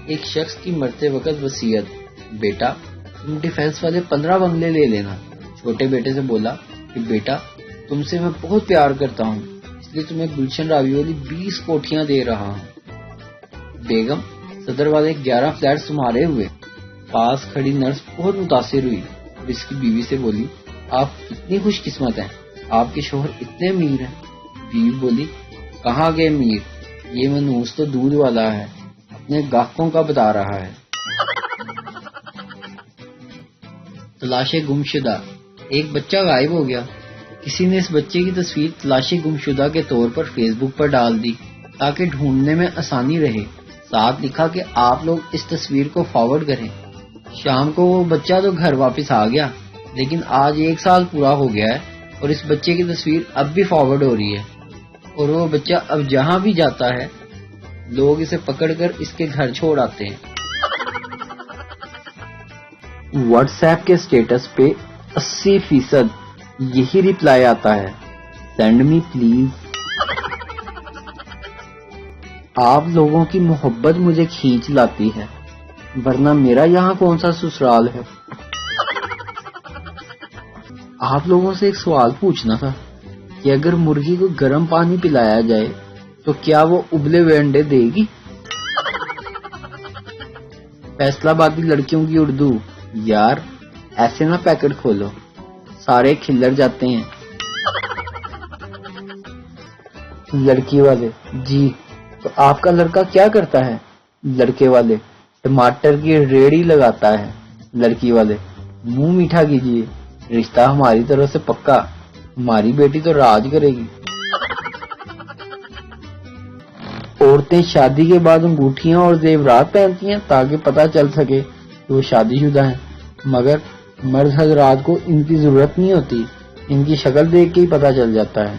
ایک شخص کی مرتے وقت وصیت: بیٹا تم ڈیفینس والے 15 بنگلے لے لینا۔ چھوٹے بیٹے سے بولا کہ بیٹا تم سے میں بہت پیار کرتا ہوں، اس لیے تمہیں گلشن راوی والی 20 کوٹھیاں دے رہا ہوں۔ بیگم صدر والے 11 فلیٹس تمہارے ہوئے۔ پاس کھڑی نرس بہت متاثر ہوئی اور اس کی بیوی سے بولی آپ کتنی خوش قسمت ہیں، آپ کے شوہر اتنے امیر ہیں۔ بیوی بولی کہاں گئے امیر، یہ منوس تو دودھ والا ہے، اپنے گاہکوں کا بتا رہا ہے۔ تلاش گمشدہ: ایک بچہ غائب ہو گیا۔ کسی نے اس بچے کی تصویر تلاش گمشدہ کے طور پر فیس بک پر ڈال دی تاکہ ڈھونڈنے میں آسانی رہے، ساتھ لکھا کہ آپ لوگ اس تصویر کو فارورڈ کریں۔ شام کو وہ بچہ تو گھر واپس آ گیا، لیکن آج 1 سال پورا ہو گیا ہے اور اس بچے کی تصویر اب بھی فارورڈ ہو رہی ہے، اور وہ بچہ اب جہاں بھی جاتا ہے لوگ اسے پکڑ کر اس کے گھر چھوڑ آتے ہیں۔ واٹس ایپ کے سٹیٹس پہ 80% یہی ریپلائی آتا ہے، سینڈ می پلیز۔ آپ لوگوں کی محبت مجھے کھینچ لاتی ہے، ورنہ میرا یہاں کون سا سسرال ہے۔ آپ لوگوں سے ایک سوال پوچھنا تھا کہ اگر مرغی کو گرم پانی پلایا جائے تو کیا وہ ابلے ہوئے انڈے دے گی؟ فیصلہ بادی لڑکیوں کی اردو: یار ایسے نہ پیکٹ کھولو، سارے کھلر جاتے ہیں۔ لڑکی والے: جی تو آپ کا لڑکا کیا کرتا ہے؟ لڑکے والے: ٹماٹر کی ریڑھی لگاتا ہے۔ لڑکی والے: منہ میٹھا کیجیے، رشتہ ہماری طرف سے پکا، ہماری بیٹی تو راج کرے گی۔ عورتیں شادی کے بعد انگوٹھیاں اور زیورات پہنتی ہیں تاکہ پتہ چل سکے کہ وہ شادی شدہ ہیں، مگر مرد حضرات کو ان کی ضرورت نہیں ہوتی، ان کی شکل دیکھ کے ہی پتہ چل جاتا ہے۔